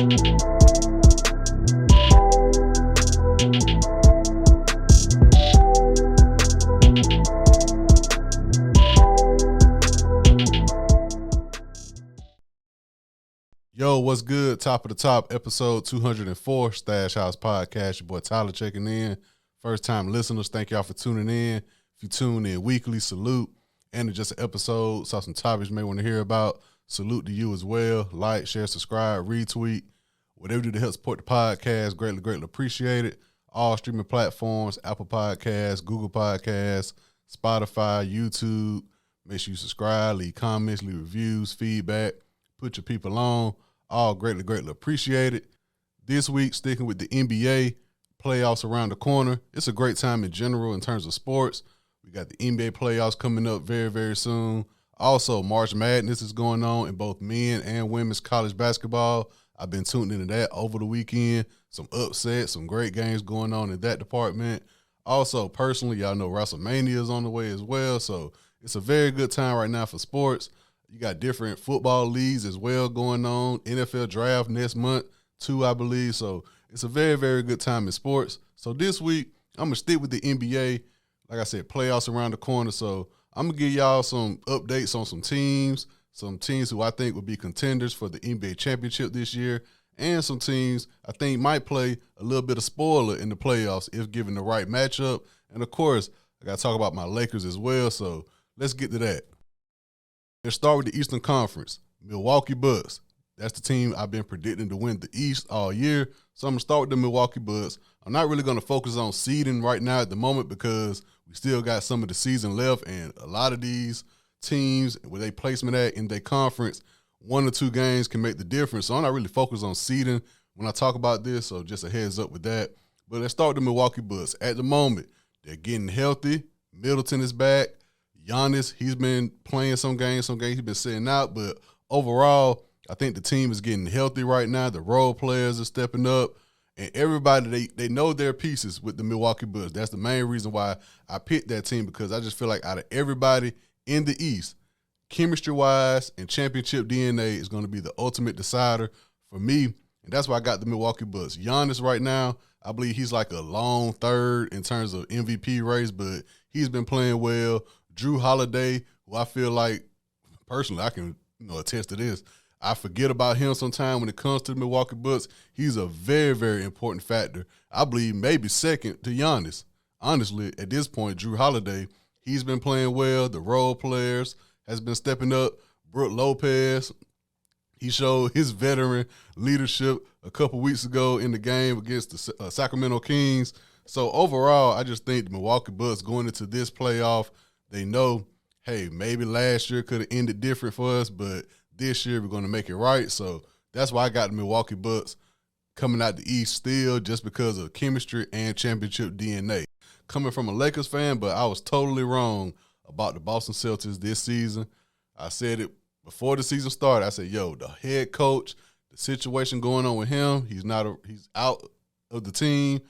Yo, what's good? Top of the top, episode 204, Stash House Podcast. Your boy Tyler checking in. First time listeners, thank y'all for tuning in. If you tune in weekly, salute. And it's just an episode, saw some topics you may want to hear about. Salute to you as well. Like, share, subscribe, retweet. Whatever you do to help support the podcast, greatly appreciate it. All streaming platforms, Apple Podcasts, Google Podcasts, Spotify, YouTube. Make sure you subscribe, leave comments, leave reviews, feedback. Put your people on. All greatly appreciated. This week, sticking with the NBA, playoffs around the corner. It's a great time in general in terms of sports. We got the NBA playoffs coming up very soon. Also, March Madness is going on in both men and women's college basketball. I've been tuned into that over the weekend. Some upsets, some great games going on in that department. Also, personally, y'all know WrestleMania is on the way as well, so it's a very good time right now for sports. You got different football leagues as well going on. NFL draft next month, too, I believe. So it's a very good time in sports. So this week, I'm going to stick with the NBA. Like I said, playoffs around the corner. So I'm going to give y'all some updates on some teams who I think will be contenders for the NBA championship this year, and some teams I think might play a little bit of spoiler in the playoffs if given the right matchup. And, of course, I got to talk about my Lakers as well. So let's get to that. Let's start with the Eastern Conference. Milwaukee Bucks. That's the team I've been predicting to win the East all year. So I'm going to start with the Milwaukee Bucks. I'm not really going to focus on seeding right now at the moment because we still got some of the season left, and a lot of these teams, with their placement at in their conference, 1 or 2 games can make the difference. So I'm not really focused on seeding when I talk about this, so just a heads up with that. But let's start with the Milwaukee Bucks. At the moment, they're getting healthy. Middleton is back. Giannis, he's been playing some games he's been sitting out, but overall, I think the team is getting healthy right now. The role players are stepping up, and everybody, they know their pieces with the Milwaukee Bucks. That's the main reason why I picked that team, because I just feel like out of everybody in the East, chemistry-wise and championship DNA is going to be the ultimate decider for me, and that's why I got the Milwaukee Bucks. Giannis right now, I believe he's like a long third in terms of MVP race, but he's been playing well. Drew Holiday, who I feel like, personally, I can attest to this. I forget about him sometime when it comes to the Milwaukee Bucks. He's a very important factor. I believe maybe second to Giannis. Honestly, at this point, Drew Holiday, he's been playing well. The role players has been stepping up. Brook Lopez, he showed his veteran leadership a couple weeks ago in the game against the Sacramento Kings. So overall, I just think the Milwaukee Bucks going into this playoff, they know, hey, maybe last year could have ended different for us, but this year we're going to make it right. So that's why I got the Milwaukee Bucks coming out the East still, just because of chemistry and championship DNA. Coming from a Lakers fan, but I was totally wrong about the Boston Celtics this season. I said it before the season started. I said, yo, the head coach, the situation going on with him, he's out of the team.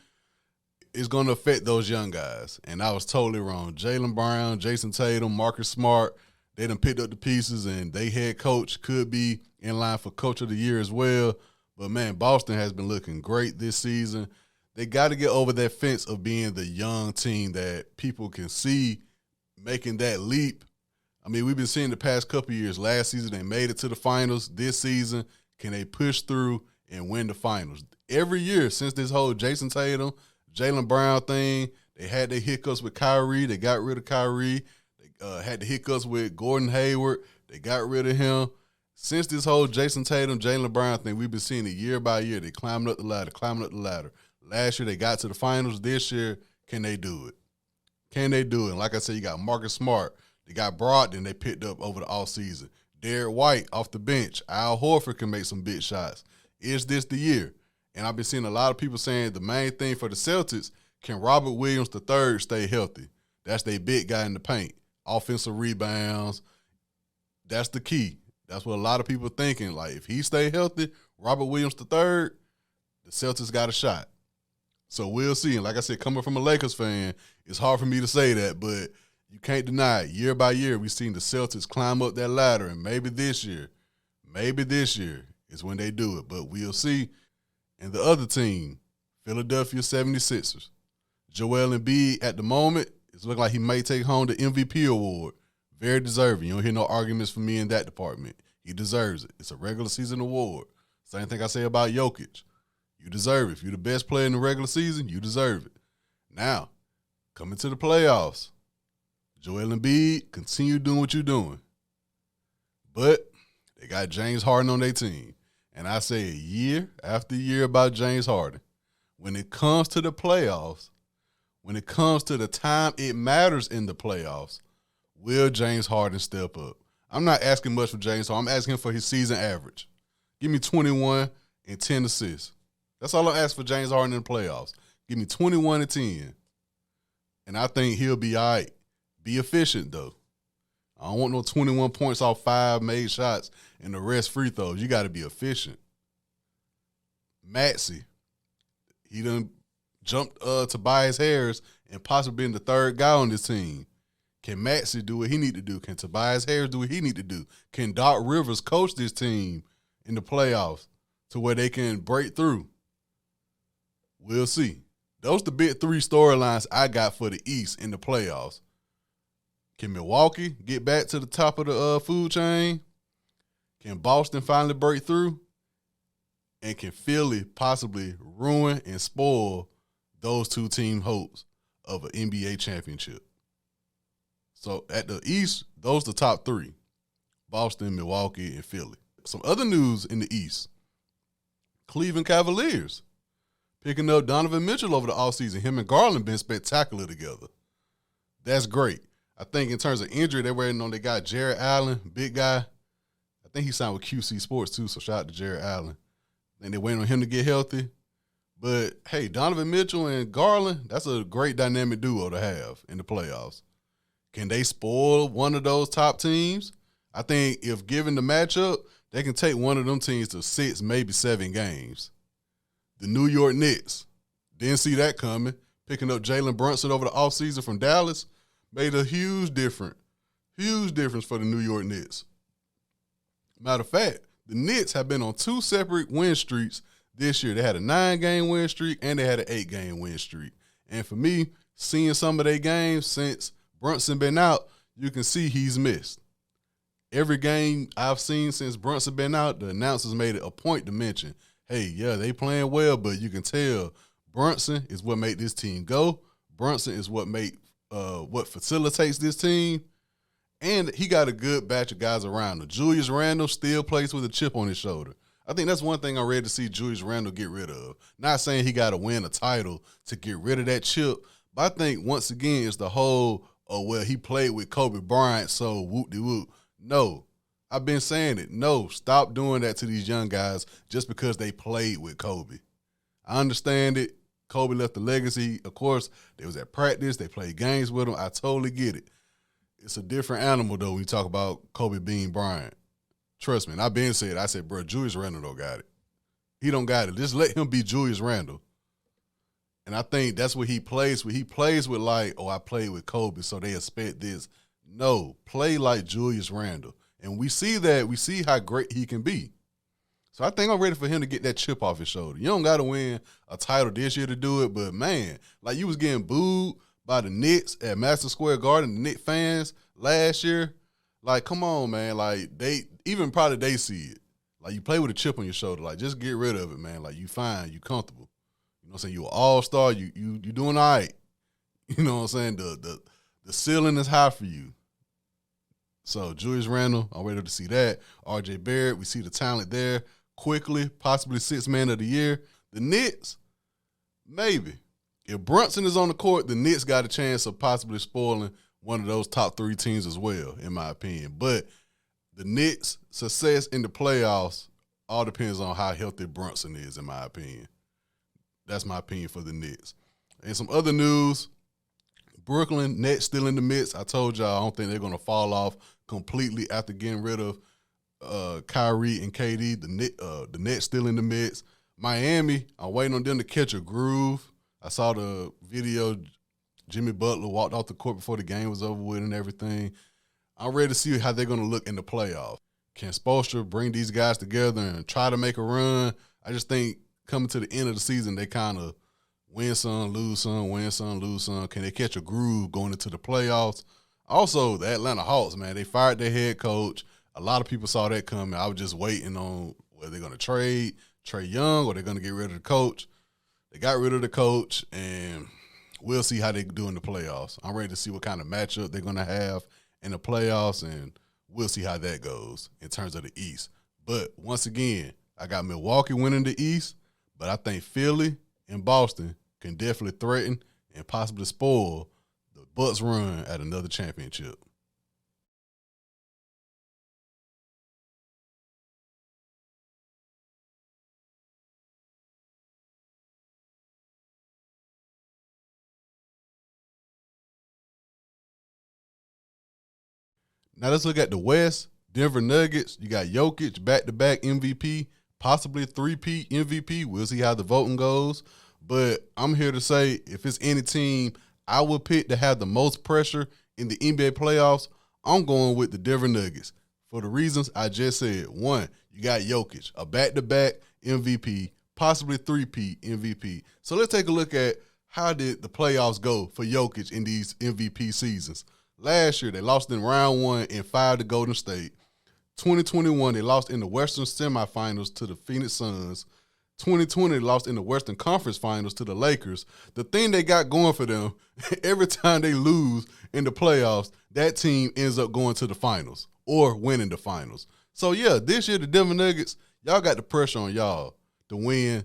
It's going to affect those young guys, and I was totally wrong. Jaylen Brown, Jason Tatum, Marcus Smart, they done picked up the pieces, and they head coach could be in line for Coach of the Year as well. But, man, Boston has been looking great this season. They got to get over that fence of being the young team that people can see making that leap. I mean, we've been seeing the past couple years. Last season, they made it to the finals. This season, can they push through and win the finals? Every year since this whole Jason Tatum, Jaylen Brown thing, they had their hiccups with Kyrie. They got rid of Kyrie. They had the hiccups with Gordon Hayward. They got rid of him. Since this whole Jason Tatum, Jaylen Brown thing, we've been seeing it year by year. They climbing up the ladder. Last year, they got to the finals. This year, can they do it? Can they do it? And like I said, you got Marcus Smart. They got Brogdon they picked up over the offseason. Derek White off the bench. Al Horford can make some big shots. Is this the year? And I've been seeing a lot of people saying the main thing for the Celtics, can Robert Williams III stay healthy? That's their big guy in the paint. Offensive rebounds. That's the key. That's what a lot of people are thinking. Like, if he stay healthy, Robert Williams III, the Celtics got a shot. So we'll see. And like I said, coming from a Lakers fan, it's hard for me to say that, but you can't deny it. Year by year, we've seen the Celtics climb up that ladder, and maybe this year, is when they do it. But we'll see. And the other team, Philadelphia 76ers. Joel Embiid, at the moment, it's looking like he may take home the MVP award. Very deserving. You don't hear no arguments from me in that department. He deserves it. It's a regular season award. Same thing I say about Jokic. You deserve it. If you're the best player in the regular season, you deserve it. Now, coming to the playoffs, Joel Embiid, continue doing what you're doing. But they got James Harden on their team. And I say year after year about James Harden. When it comes to the playoffs, when it comes to the time it matters in the playoffs, will James Harden step up? I'm not asking much for James Harden. I'm asking for his season average. Give me 21 and 10 assists. That's all I'm asking for James Harden in the playoffs. Give me 21 and 10. And I think he'll be all right. Be efficient, though. I don't want no 21 points off 5 made shots and the rest free throws. You got to be efficient. Maxey, he done jumped Tobias Harris and possibly been the third guy on this team. Can Maxey do what he need to do? Can Tobias Harris do what he need to do? Can Doc Rivers coach this team in the playoffs to where they can break through? We'll see. Those the big 3 storylines I got for the East in the playoffs. Can Milwaukee get back to the top of the food chain? Can Boston finally break through? And can Philly possibly ruin and spoil those 2 team hopes of an NBA championship? So at the East, those are the top 3. Boston, Milwaukee, and Philly. Some other news in the East. Cleveland Cavaliers picking up Donovan Mitchell over the offseason. Him and Garland been spectacular together. That's great. I think in terms of injury, they're waiting on they got Jared Allen, big guy. I think he signed with QC Sports too, so shout out to Jared Allen. And they're waiting on him to get healthy. But, hey, Donovan Mitchell and Garland, that's a great dynamic duo to have in the playoffs. Can they spoil one of those top teams? I think if given the matchup, they can take one of them teams to 6, maybe 7 games. The New York Knicks, didn't see that coming. Picking up Jalen Brunson over the offseason from Dallas made a huge difference for the New York Knicks. Matter of fact, the Knicks have been on 2 separate win streaks this year. They had a 9-game win streak and they had an 8-game win streak. And for me, seeing some of their games since Brunson been out, you can see he's missed. Every game I've seen since Brunson been out, the announcers made it a point to mention, hey, yeah, they playing well, but you can tell Brunson is what made this team go. Brunson is what facilitates this team. And he got a good batch of guys around him. Julius Randle still plays with a chip on his shoulder. I think that's one thing I'm ready to see Julius Randle get rid of. Not saying he got to win a title to get rid of that chip, but I think once again it's the whole, oh, well, he played with Kobe Bryant, so whoop-de-whoop. No, I've been saying it. No, stop doing that to these young guys just because they played with Kobe. I understand it. Kobe left a legacy. Of course, they was at practice. They played games with him. I totally get it. It's a different animal, though, when you talk about Kobe Bean Bryant. Trust me, and I've been said, I said, bro, Julius Randle don't got it. He don't got it. Just let him be Julius Randle. And I think that's what he plays with. He plays with like, oh, I played with Kobe, so they expect this. No, play like Julius Randle. And we see that. We see how great he can be. So I think I'm ready for him to get that chip off his shoulder. You don't got to win a title this year to do it, but, man, like you was getting booed by the Knicks at Madison Square Garden, the Knicks fans last year. Like, come on, man. Like, they see it. Like, you play with a chip on your shoulder. Like, just get rid of it, man. Like, you fine. You comfortable. You know what I'm saying? You an all-star. You doing all right. You know what I'm saying? The ceiling is high for you. So, Julius Randle, I'm ready to see that. R.J. Barrett, we see the talent there. Quickly, possibly 6th man of the year. The Knicks, maybe. If Brunson is on the court, the Knicks got a chance of possibly spoiling one of those top 3 teams as well, in my opinion. But the Knicks' success in the playoffs all depends on how healthy Brunson is, in my opinion. That's my opinion for the Knicks. And some other news, Brooklyn Nets still in the midst. I told y'all I don't think they're going to fall off completely after getting rid of Kyrie and KD. The Nets still in the midst. Miami, I'm waiting on them to catch a groove. I saw the video. Jimmy Butler walked off the court before the game was over with and everything. I'm ready to see how they're going to look in the playoffs. Can Spoelstra bring these guys together and try to make a run? I just think coming to the end of the season, they kind of win some, lose some, win some, lose some. Can they catch a groove going into the playoffs? Also, the Atlanta Hawks, man, they fired their head coach. A lot of people saw that coming. I was just waiting on whether they're going to trade Trae Young or they're going to get rid of the coach. They got rid of the coach, and we'll see how they do in the playoffs. I'm ready to see what kind of matchup they're going to have in the playoffs, and we'll see how that goes in terms of the East. But once again, I got Milwaukee winning the East, but I think Philly and Boston can definitely threaten and possibly spoil the Bucks' run at another championship. Now let's look at the West. Denver Nuggets, you got Jokic, back-to-back MVP, possibly three-peat MVP. We'll see how the voting goes. But I'm here to say if it's any team I would pick to have the most pressure in the NBA playoffs, I'm going with the Denver Nuggets for the reasons I just said. One, you got Jokic, a back-to-back MVP, possibly three-peat MVP. So let's take a look at how did the playoffs go for Jokic in these MVP seasons. Last year, they lost in round one and 5 to Golden State. 2021, they lost in the Western semifinals to the Phoenix Suns. 2020, they lost in the Western Conference Finals to the Lakers. The thing they got going for them, every time they lose in the playoffs, that team ends up going to the finals or winning the finals. So, yeah, this year, the Denver Nuggets, y'all got the pressure on y'all to win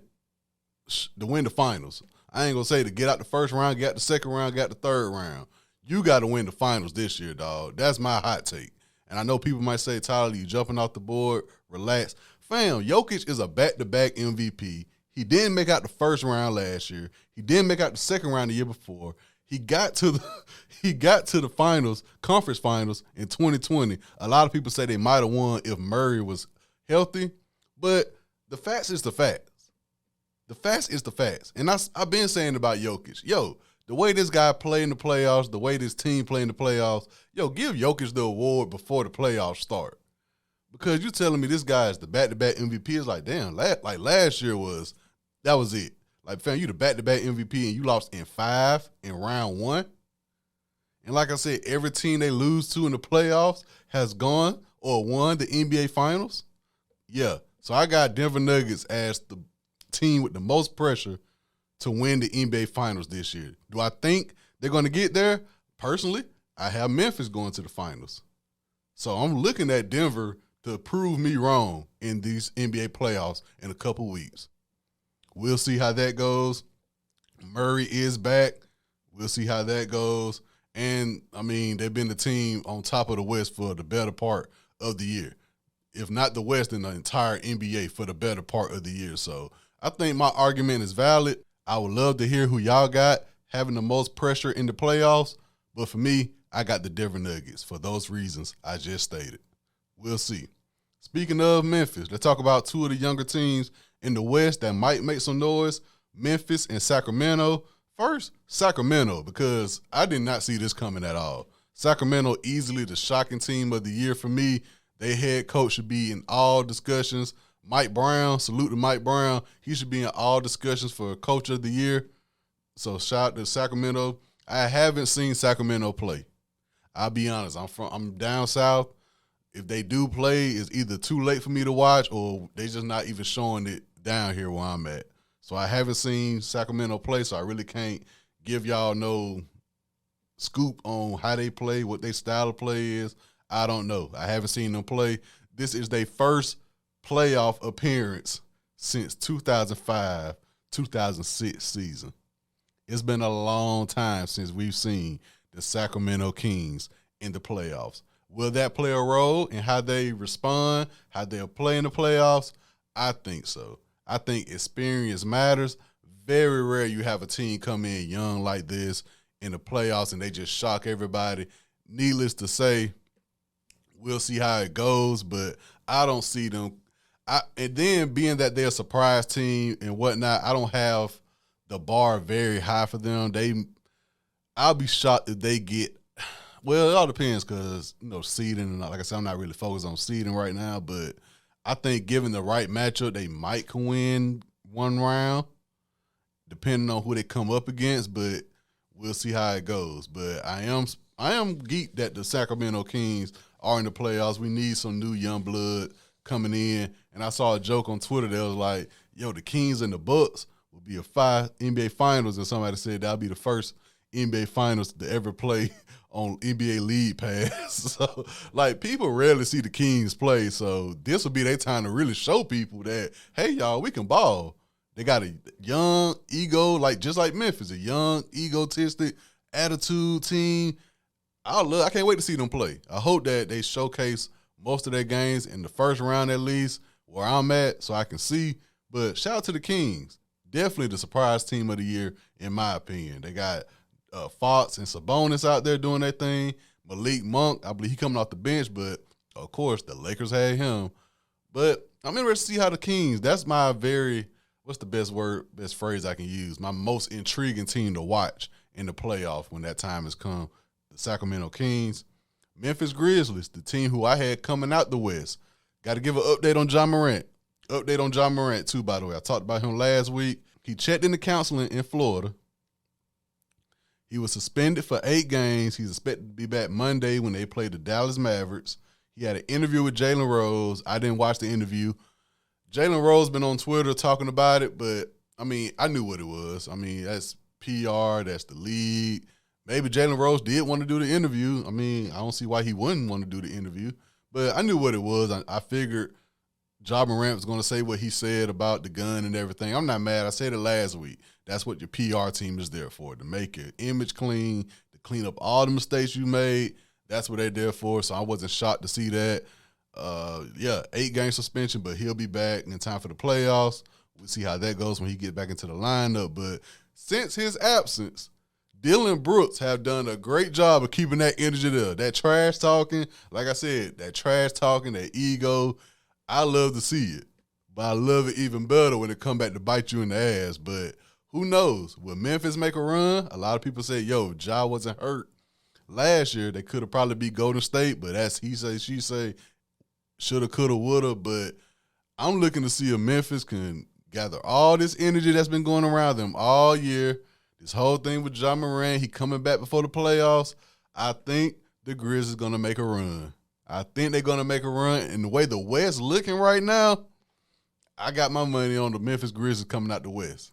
the finals. I ain't going to say to get out the first round, get out the second round, get out the third round. You got to win the finals this year, dog. That's my hot take. And I know people might say, Tyler, you jumping off the board. Relax. Fam, Jokic is a back-to-back MVP. He didn't make out the first round last year. He didn't make out the second round the year before. He got to the finals, conference finals in 2020. A lot of people say they might have won if Murray was healthy. But the facts is the facts. The facts is the facts. And I've been saying about Jokic, the way this guy play in the playoffs, the way this team play in the playoffs, give Jokic the award before the playoffs start. Because you telling me this guy is the back-to-back MVP, it's like, damn, like last year that was it. Like, fam, you the back-to-back MVP and you lost in 5 in round 1. And like I said, every team they lose to in the playoffs has gone or won the NBA Finals. Yeah, so I got Denver Nuggets as the team with the most pressure to win the NBA Finals this year. Do I think they're going to get there? Personally, I have Memphis going to the finals. So I'm looking at Denver to prove me wrong in these NBA playoffs in a couple weeks. We'll see how that goes. Murray is back. We'll see how that goes. And, I mean, they've been the team on top of the West for the better part of the year. If not the West, then the entire NBA for the better part of the year. So I think my argument is valid. I would love to hear who y'all got having the most pressure in the playoffs. But for me, I got the Denver Nuggets for those reasons I just stated. We'll see. Speaking of Memphis, let's talk about two of the younger teams in the West that might make some noise, Memphis and Sacramento. First, Sacramento, because I did not see this coming at all. Sacramento easily the shocking team of the year for me. Their head coach should be in all discussions. Mike Brown, salute to Mike Brown. He should be in all discussions for Coach of the Year. So shout out to Sacramento. I haven't seen Sacramento play. I'll be honest. I'm down south. If they do play, it's either too late for me to watch or they just not even showing it down here where I'm at. So I haven't seen Sacramento play, so I really can't give y'all no scoop on how they play, what their style of play is. I don't know. I haven't seen them play. This is their first playoff appearance since 2005-2006 season. It's been a long time since we've seen the Sacramento Kings in the playoffs. Will that play a role in how they respond, how they'll play in the playoffs? I think so. I think experience matters. Very rare you have a team come in young like this in the playoffs and they just shock everybody. Needless to say, we'll see how it goes, but I don't see them. And then being that they're a surprise team and whatnot, I don't have the bar very high for them. I'll be shocked if they get Well, it all depends because, seeding, and like I said, I'm not really focused on seeding right now, but I think given the right matchup, they might can win one round, depending on who they come up against, but we'll see how it goes. But I am geeked that the Sacramento Kings are in the playoffs. We need some new young blood coming in. And I saw a joke on Twitter that was like, yo, the Kings and the Bucks will be a NBA Finals, and somebody said that'll be the first NBA Finals to ever play on NBA League Pass. So, people rarely see the Kings play, so this will be their time to really show people that, hey, y'all, we can ball. They got a young ego, just like Memphis, a young, egotistic attitude team. I can't wait to see them play. I hope that they showcase most of their games in the first round at least, where I'm at, so I can see. But shout out to the Kings. Definitely the surprise team of the year, in my opinion. They got Fox and Sabonis out there doing their thing. Malik Monk, I believe he coming off the bench, but, of course, the Lakers had him. But I'm interested to see how the Kings, that's my what's the best phrase I can use? My most intriguing team to watch in the playoff when that time has come. The Sacramento Kings. Memphis Grizzlies, the team who I had coming out the West. Got to give an update on Ja Morant. Update on Ja Morant, too, by the way. I talked about him last week. He checked into counseling in Florida. He was suspended for 8 games. He's expected to be back Monday when they play the Dallas Mavericks. He had an interview with Jalen Rose. I didn't watch the interview. Jalen Rose been on Twitter talking about it, but, I knew what it was. That's PR. That's the league. Maybe Jalen Rose did want to do the interview. I don't see why he wouldn't want to do the interview. But I knew what it was. I figured Ja Morant was going to say what he said about the gun and everything. I'm not mad. I said it last week. That's what your PR team is there for, to make your image clean, to clean up all the mistakes you made. That's what they're there for, so I wasn't shocked to see that. 8-game suspension, but he'll be back in time for the playoffs. We'll see how that goes when he gets back into the lineup. But since his absence, Dylan Brooks have done a great job of keeping that energy there. That trash talking, like I said, that ego, I love to see it. But I love it even better when it come back to bite you in the ass. But who knows? Will Memphis make a run? A lot of people say, Ja wasn't hurt last year. They could have probably beat Golden State, but that's he say, she say, shoulda, coulda, woulda. But I'm looking to see if Memphis can gather all this energy that's been going around them all year. This whole thing with Ja Morant, he coming back before the playoffs. I think the Grizzlies going to make a run. I think they're going to make a run. And the way the West looking right now, I got my money on the Memphis Grizzlies coming out the West.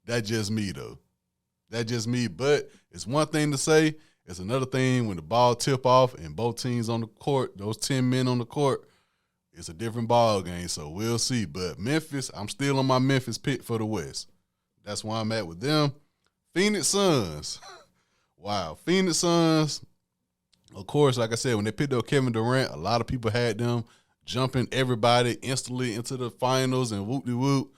That's just me, though. That's just me. But it's one thing to say. It's another thing when the ball tip off and both teams on the court, those 10 men on the court, it's a different ball game. So we'll see. But Memphis, I'm still on my Memphis pick for the West. That's where I'm at with them. Phoenix Suns. Wow. Phoenix Suns, of course, like I said, when they picked up Kevin Durant, a lot of people had them jumping everybody instantly into the finals and whoop-de-whoop.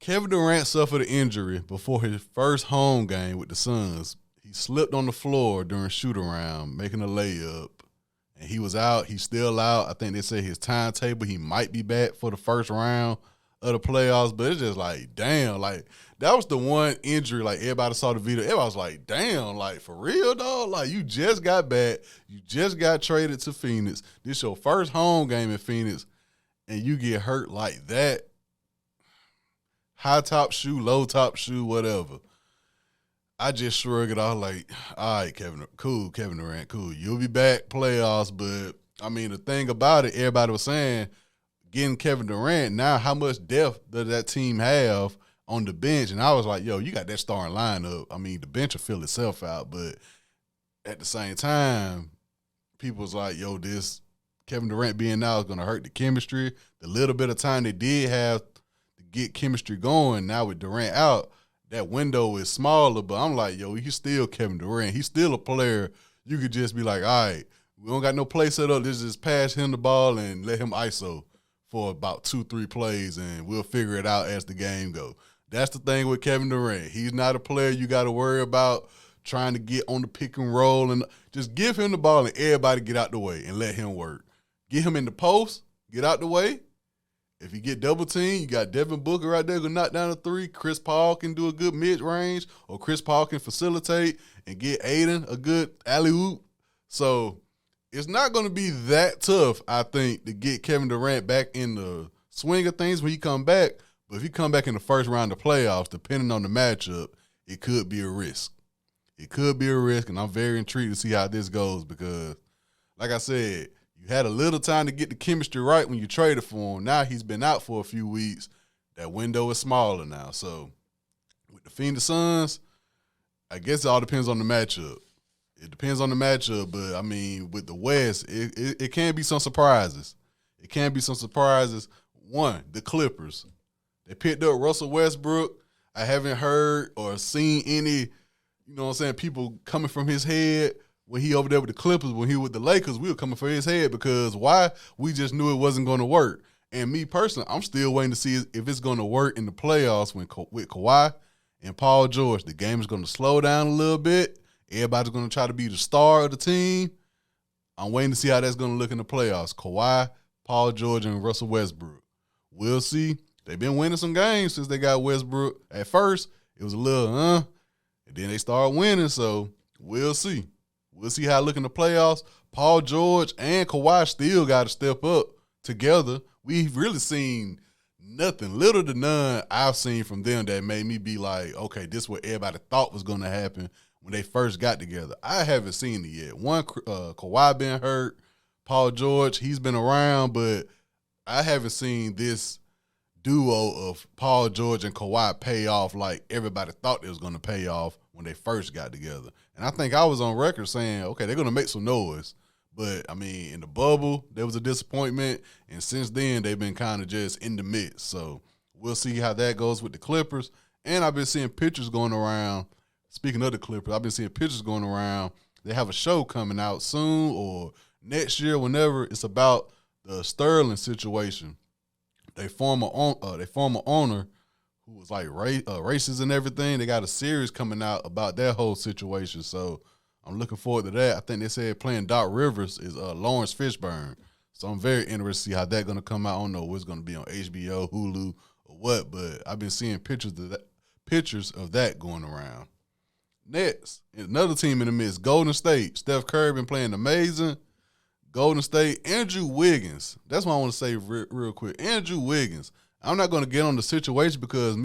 Kevin Durant suffered an injury before his first home game with the Suns. He slipped on the floor during shoot-around, making a layup, and he was out. He's still out. I think they say his timetable, he might be back for the first round of the playoffs, but it's just like, damn, that was the one injury, everybody saw the video. Everybody was like, damn, for real, dog? You just got back. You just got traded to Phoenix. This your first home game in Phoenix, and you get hurt like that. High top shoe, low top shoe, whatever. I just shrugged it off all right, Kevin Durant, cool. You'll be back playoffs, but, the thing about it, everybody was saying, getting Kevin Durant, now how much depth does that team have on the bench? And I was like, you got that starting lineup. The bench will fill itself out, but at the same time, people was like, this Kevin Durant being now is going to hurt the chemistry. The little bit of time they did have to get chemistry going, now with Durant out, that window is smaller, but I'm like, he's still Kevin Durant. He's still a player. You could just be like, all right, we don't got no play set up. Let's just pass him the ball and let him ISO for about 2-3 plays, and we'll figure it out as the game goes. That's the thing with Kevin Durant. He's not a player you got to worry about trying to get on the pick and roll. And just give him the ball and everybody get out the way and let him work. Get him in the post, get out the way. If you get double team, you got Devin Booker right there gonna knock down a three. Chris Paul can do a good mid range, or Chris Paul can facilitate and get Aiden a good alley oop. So it's not gonna be that tough, I think, to get Kevin Durant back in the swing of things when he come back. But if he come back in the first round of playoffs, depending on the matchup, it could be a risk. It could be a risk, and I'm very intrigued to see how this goes because, like I said, you had a little time to get the chemistry right when you traded for him. Now he's been out for a few weeks. That window is smaller now. So with the Phoenix Suns, I guess it all depends on the matchup. It depends on the matchup, but, I mean, with the West, it can be some surprises. It can be some surprises. One, the Clippers. They picked up Russell Westbrook. I haven't heard or seen any, people coming from his head when he over there with the Clippers. When he with the Lakers, we were coming for his head because why? We just knew it wasn't going to work. And me personally, I'm still waiting to see if it's going to work in the playoffs with Kawhi and Paul George. The game is going to slow down a little bit. Everybody's going to try to be the star of the team. I'm waiting to see how that's going to look in the playoffs. Kawhi, Paul George, and Russell Westbrook. We'll see. They've been winning some games since they got Westbrook. At first, it was a little, and then they started winning, so we'll see. We'll see how it look in the playoffs. Paul George and Kawhi still got to step up together. We've really seen nothing, little to none I've seen from them that made me be like, okay, this is what everybody thought was going to happen when they first got together. I haven't seen it yet. One, Kawhi been hurt. Paul George, he's been around, but I haven't seen this duo of Paul George and Kawhi pay off like everybody thought it was going to pay off when they first got together. And I think I was on record saying, okay, they're going to make some noise. But, I mean, in the bubble, there was a disappointment. And since then, they've been kind of just in the midst. So we'll see how that goes with the Clippers. And I've been seeing pictures going around. Speaking of the Clippers, I've been seeing pictures going around. They have a show coming out soon or next year, whenever. It's about the Sterling situation. They former owner who was like racist and everything. They got a series coming out about that whole situation. So I'm looking forward to that. I think they said playing Doc Rivers is Lawrence Fishburne. So I'm very interested to see how that's going to come out. I don't know what's going to be on HBO, Hulu, or what, but I've been seeing pictures of that going around. Next, another team in the midst, Golden State. Steph Curry been playing amazing. Golden State, Andrew Wiggins. That's what I want to say real quick. Andrew Wiggins. I'm not going to get on the situation because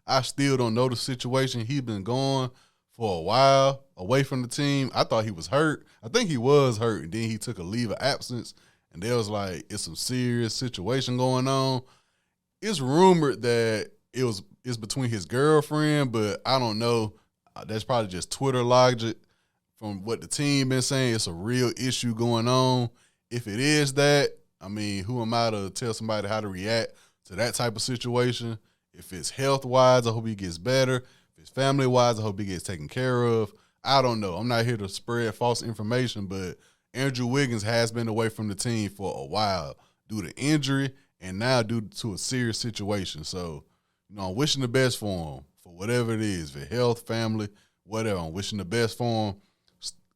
I still don't know the situation. He's been gone for a while, away from the team. I thought he was hurt. I think he was hurt, and then he took a leave of absence, and there was like, it's some serious situation going on. It's rumored that it's between his girlfriend, but I don't know. That's probably just Twitter logic. From what the team been saying, it's a real issue going on. If it is that, I mean, who am I to tell somebody how to react to that type of situation? If it's health-wise, I hope he gets better. If it's family-wise, I hope he gets taken care of. I don't know. I'm not here to spread false information, but Andrew Wiggins has been away from the team for a while due to injury and now due to a serious situation. So, I'm wishing the best for him, for whatever it is, for health, family, whatever. I'm wishing the best for him.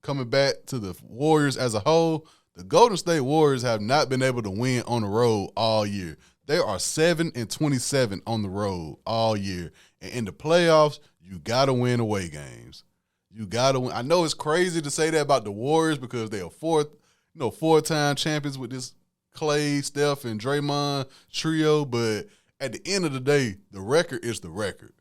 Coming back to the Warriors as a whole, the Golden State Warriors have not been able to win on the road all year. They are 7-27 on the road all year. And in the playoffs, you got to win away games. You got to win. I know it's crazy to say that about the Warriors because they are four-time champions with this Clay, Steph, and Draymond trio. But at the end of the day, the record is the record.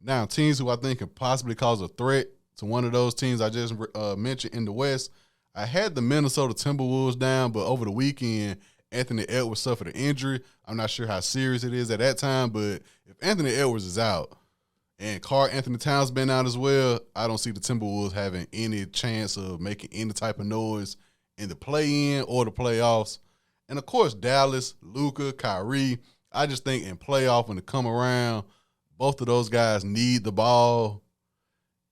Now, teams who I think can possibly cause a threat to one of those teams I just mentioned in the West, I had the Minnesota Timberwolves down, but over the weekend, Anthony Edwards suffered an injury. I'm not sure how serious it is at that time, but if Anthony Edwards is out and Karl Anthony Towns been out as well, I don't see the Timberwolves having any chance of making any type of noise in the play-in or the playoffs. And, of course, Dallas, Luka, Kyrie, I just think in playoff when it come around, both of those guys need the ball.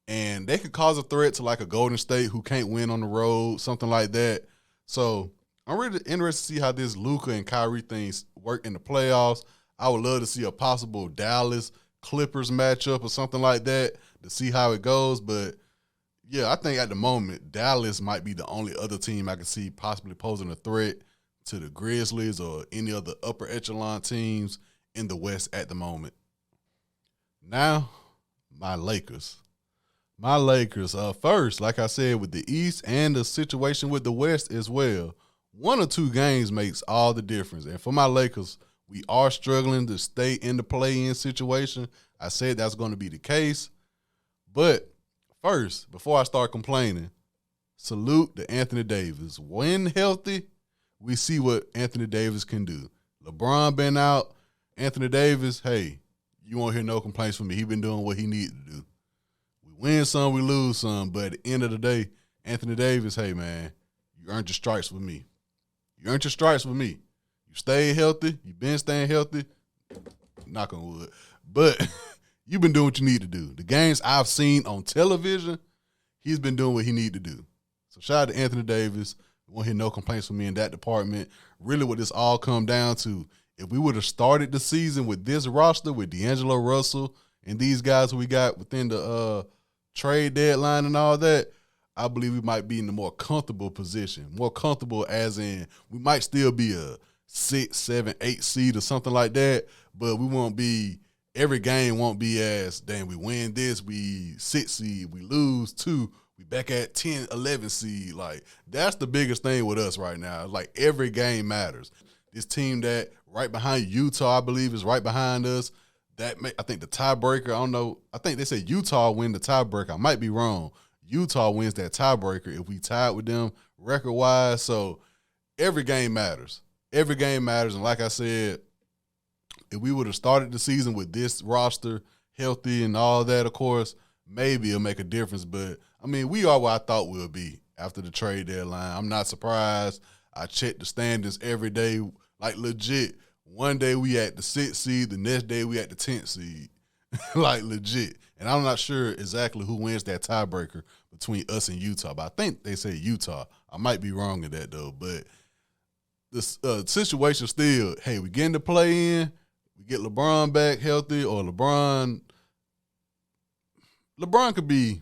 And they could cause a threat to like a Golden State who can't win on the road, something like that. So I'm really interested to see how this Luka and Kyrie things work in the playoffs. I would love to see a possible Dallas Clippers matchup or something like that to see how it goes. But, yeah, I think at the moment Dallas might be the only other team I could see possibly posing a threat to the Grizzlies or any other upper echelon teams in the West at the moment. Now, my Lakers. My Lakers, first, like I said, with the East and the situation with the West as well, 1 or 2 games makes all the difference. And for my Lakers, we are struggling to stay in the play-in situation. I said that's going to be the case. But first, before I start complaining, salute to Anthony Davis. When healthy, we see what Anthony Davis can do. LeBron been out. Anthony Davis, hey, you won't hear no complaints from me. He been doing what he needed to do. We win some, we lose some. But at the end of the day, Anthony Davis, hey, man, you earned your stripes with me. You earned your stripes with me. You stayed healthy. You been staying healthy. Knock on wood. But you've been doing what you need to do. The games I've seen on television, he's been doing what he need to do. So shout out to Anthony Davis. Won't hear no complaints from me in that department. Really what this all come down to, if we would have started the season with this roster, with D'Angelo Russell and these guys who we got within the trade deadline and all that, I believe we might be in a more comfortable position. More comfortable as in we might still be a 6, 7, 8 seed or something like that, but we won't be – every game won't be as, damn, we win this, we 6 seed, we lose 2, we back at 10, 11 seed. Like, that's the biggest thing with us right now. Like, every game matters. This team that right behind Utah, I believe, is right behind us. I think the tiebreaker, I don't know. I think they said Utah win the tiebreaker. I might be wrong. Utah wins that tiebreaker if we tied with them record-wise. So every game matters. Every game matters. And like I said, if we would have started the season with this roster healthy and all that, of course, maybe it'll make a difference. But, I mean, we are where I thought we'll be after the trade deadline. I'm not surprised. I check the standings every day. Like, legit, one day we at the 6th seed, the next day we at the 10th seed. Like, legit. And I'm not sure exactly who wins that tiebreaker between us and Utah, but I think they say Utah. I might be wrong in that, though. But the situation still, hey, we getting to play in, we get LeBron back healthy, or LeBron could be,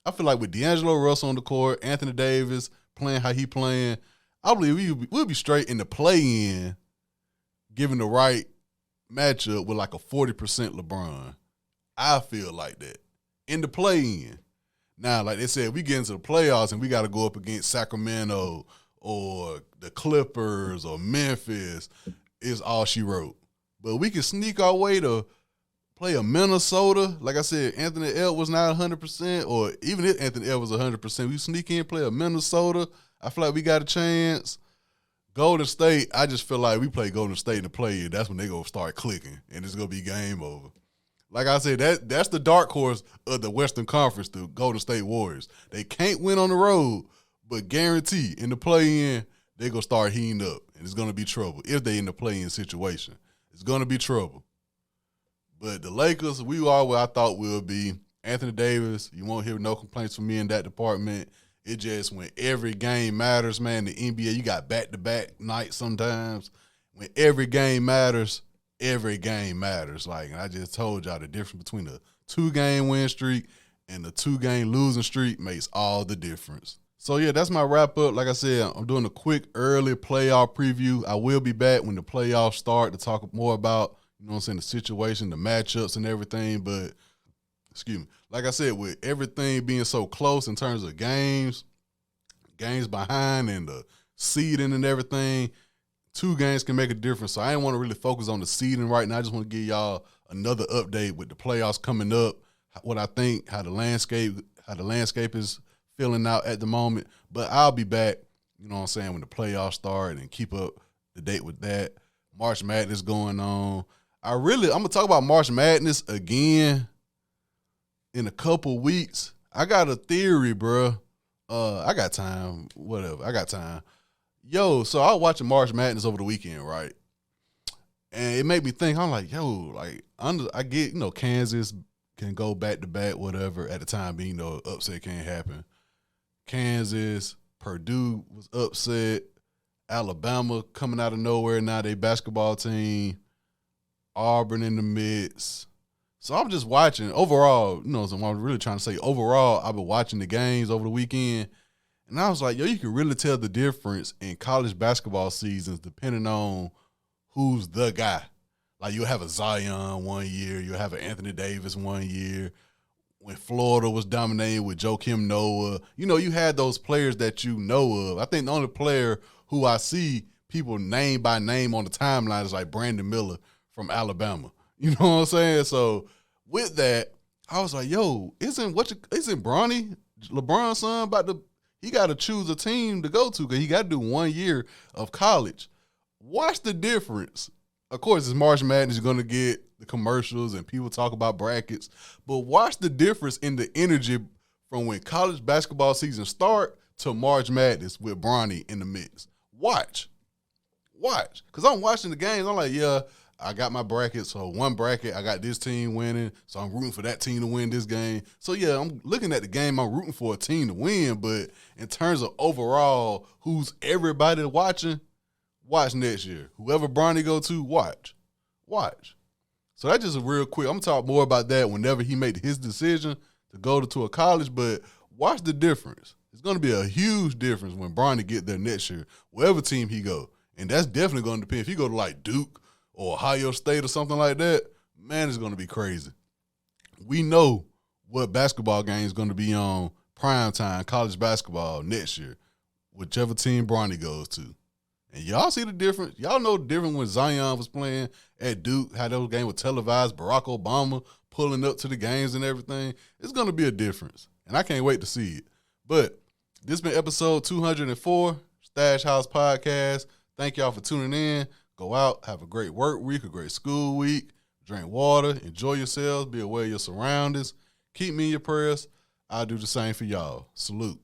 I feel like with D'Angelo Russell on the court, Anthony Davis playing how he playing, I believe we'll be straight in the play-in, given the right matchup with like a 40% LeBron. I feel like that. In the play-in. Now, like they said, we get into the playoffs and we got to go up against Sacramento or the Clippers or Memphis, is all she wrote. But we can sneak our way to play a Minnesota. Like I said, Anthony Edwards was not 100%, or even if Anthony Edwards was 100%, we sneak in, play a Minnesota. I feel like we got a chance. Golden State, I just feel like we play Golden State in the play-in. That's when they going to start clicking, and it's going to be game over. Like I said, that's the dark horse of the Western Conference, the Golden State Warriors. They can't win on the road, but guarantee in the play-in, they're going to start heating up, and it's going to be trouble. If they in the play-in situation, it's going to be trouble. But the Lakers, we are where I thought we'll be. Anthony Davis, you won't hear no complaints from me in that department. It just, when every game matters, man, the NBA, you got back-to-back nights sometimes. When every game matters, every game matters. Like, and I just told y'all the difference between the 2-game win streak and the 2-game losing streak makes all the difference. So, yeah, that's my wrap-up. Like I said, I'm doing a quick early playoff preview. I will be back when the playoffs start to talk more about, you know what I'm saying, the situation, the matchups and everything. But, excuse me, like I said, with everything being so close in terms of games behind and the seeding and everything, 2 games can make a difference. So I didn't want to really focus on the seeding right now. I just want to give y'all another update with the playoffs coming up, what I think, how the landscape is feeling out at the moment. But I'll be back, you know what I'm saying, when the playoffs start, and keep up to date with that. March Madness going on. I'm going to talk about March Madness again in a couple weeks. I got a theory, bro. I got time. Whatever. I got time. Yo, so I was watching March Madness over the weekend, right? And it made me think, I'm like, yo, like, I get, you know, Kansas can go back-to-back, whatever, at the time being, you know, upset can't happen. Kansas, Purdue was upset. Alabama coming out of nowhere now, they basketball team. Auburn in the midst. So I'm just watching. Overall, you know, so I'm really trying to say, overall, I've been watching the games over the weekend, And I was like, yo, you can really tell the difference in college basketball seasons depending on who's the guy. Like, you'll have a Zion one year, you'll have an Anthony Davis one year. When Florida was dominating with Joakim Noah, you had those players that you know of. I think the only player who I see people name by name on the timeline is like Brandon Miller from Alabama. You know what I'm saying? So with that, I was like, yo, isn't Bronny, LeBron's son, he got to choose a team to go to because he got to do 1 year of college. Watch the difference. Of course, it's March Madness. You're going to get the commercials and people talk about brackets. But watch the difference in the energy from when college basketball season start to March Madness with Bronny in the mix. Watch. Because I'm watching the games. I'm like, yeah, I got my bracket. So one bracket, I got this team winning. So I'm rooting for that team to win this game. So, yeah, I'm looking at the game. I'm rooting for a team to win. But in terms of overall, who's everybody watching, watch next year. Whoever Bronny go to, watch. So that's just a real quick. I'm going to talk more about that whenever he made his decision to go to a college, but watch the difference. It's going to be a huge difference when Bronny get there next year, wherever team he go. And that's definitely going to depend. If he go to like Duke or Ohio State or something like that, man, it's going to be crazy. We know what basketball game is going to be on primetime college basketball next year, whichever team Bronny goes to. And y'all see the difference. Y'all know the difference when Zion was playing at Duke, how those games were televised, Barack Obama pulling up to the games and everything. It's going to be a difference, and I can't wait to see it. But this has been episode 204, Stash House Podcast. Thank y'all for tuning in. Go out, have a great work week, a great school week, drink water, enjoy yourselves, be aware of your surroundings. Keep me in your prayers. I'll do the same for y'all. Salute.